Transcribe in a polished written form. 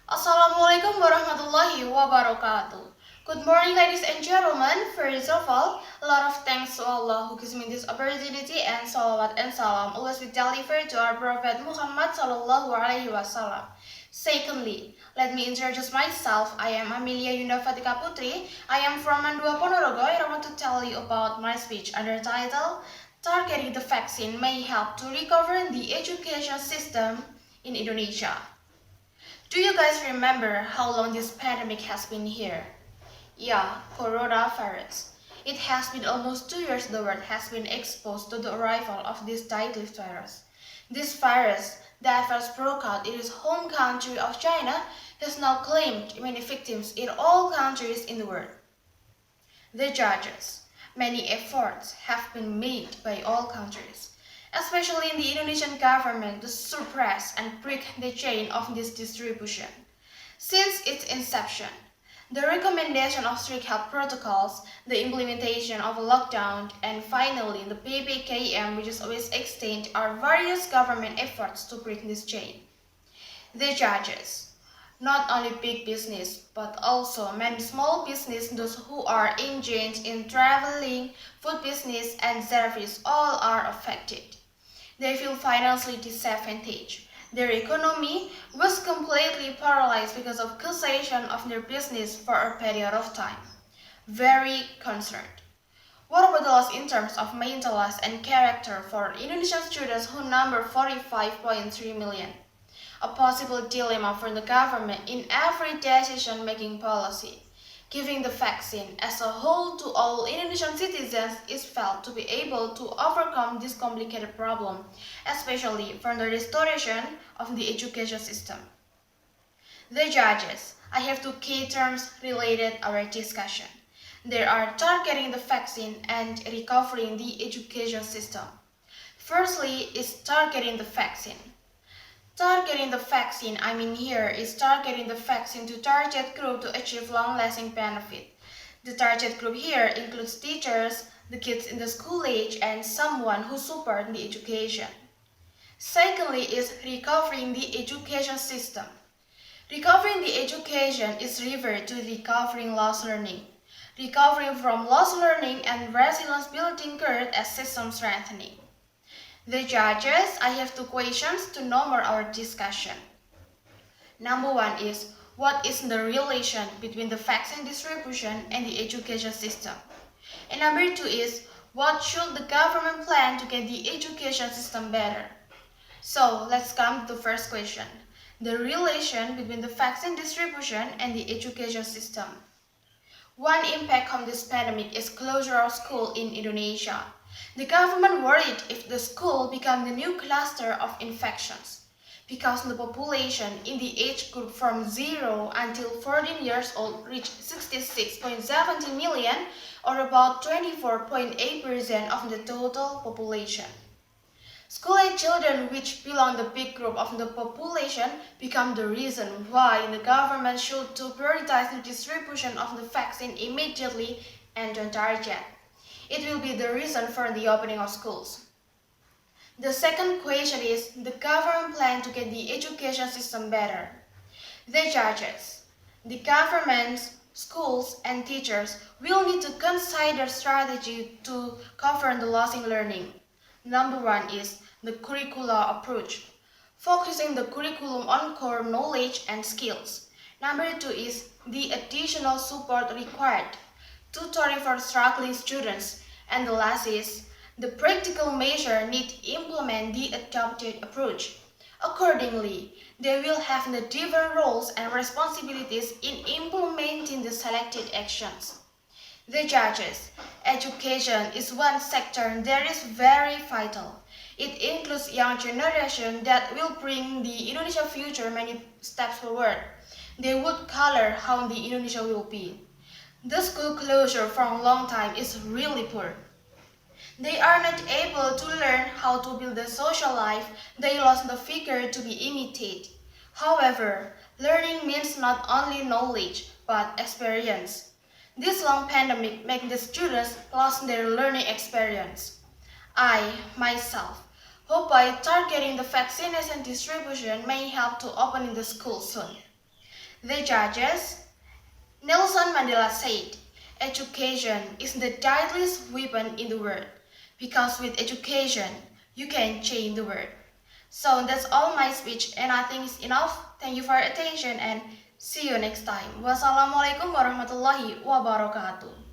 Assalamualaikum warahmatullahi wabarakatuh. Good morning, ladies and gentlemen. First of all, a lot of thanks to Allah who gives me this opportunity, and salawat and salam always be delivered to our Prophet Muhammad sallallahu alaihi wasallam. Secondly, let me introduce myself. I am Amelia Yunda Fatika Putri. I am from Mandua Ponorogo, and I want to tell you about my speech under title Targeting the Vaccine May Help to Recover the Education System in Indonesia. Do you guys remember how long this pandemic has been here? Yeah, coronavirus. It has been almost 2 years the world has been exposed to the arrival of this deadly virus. This virus that first broke out in its home country of China has now claimed many victims in all countries in the world. The judges. Many efforts have been made by all countries, especially in the Indonesian government, to suppress and break the chain of this distribution. Since its inception, the recommendation of strict health protocols, the implementation of a lockdown, and finally the PPKM, which is always extended, are various government efforts to break this chain. The judges. Not only big business, but also many small business, those who are engaged in traveling, food business, and service, all are affected. They feel financially disadvantaged. Their economy was completely paralyzed because of cessation of their business for a period of time. Very concerned. What about the loss in terms of mental loss and character for Indonesian students who number 45.3 million? A possible dilemma for the government in every decision-making policy. Giving the vaccine as a whole to all Indonesian citizens is felt to be able to overcome this complicated problem, especially for the restoration of the education system. The judges. I have two key terms related our discussion. There are targeting the vaccine and recovering the education system. Firstly is targeting the vaccine. Targeting the vaccine, is targeting the vaccine to target group to achieve long-lasting benefit. The target group here includes teachers, the kids in the school age, and someone who support the education. Secondly is recovering the education system. Recovering the education is referred to recovering lost learning. Recovering from lost learning and resilience building curve as system strengthening. The judges, I have two questions to number our discussion. Number one is, what is the relation between the vaccine distribution and the education system? And number two is, what should the government plan to get the education system better? So, let's come to the first question. The relation between the vaccine distribution and the education system. One impact of this pandemic is closure of school in Indonesia. The government worried if the school become the new cluster of infections, because the population in the age group from 0 until 14 years old reached 66.70 million, or about 24.8% of the total population. School-age children, which belong to the big group of the population, become the reason why the government should to prioritize the distribution of the vaccine immediately and on target. It will be the reason for the opening of schools. The second question is the government plan to get the education system better. The judges, the government, schools, and teachers will need to consider strategy to cover the loss in learning. Number one is the curricular approach, focusing the curriculum on core knowledge and skills. Number two is the additional support required, tutoring for struggling students. And the last is the practical measure need to implement the adopted approach. Accordingly, they will have the different roles and responsibilities in implementing the selected actions. The judges, education is one sector that is very vital. It includes young generation that will bring the Indonesia future many steps forward. They would color how the Indonesia will be. The school closure for a long time is really poor. They are not able to learn how to build a social life. They lost the figure to be imitated. However, learning means not only knowledge, but experience. This long pandemic makes the students lost their learning experience. I, myself, hope by targeting the vaccination distribution may help to open the school soon. The judges, Nelson Mandela said, education is the deadliest weapon in the world, because with education, you can change the world. So that's all my speech, and I think it's enough. Thank you for your attention and see you next time. Wassalamualaikum warahmatullahi wabarakatuh.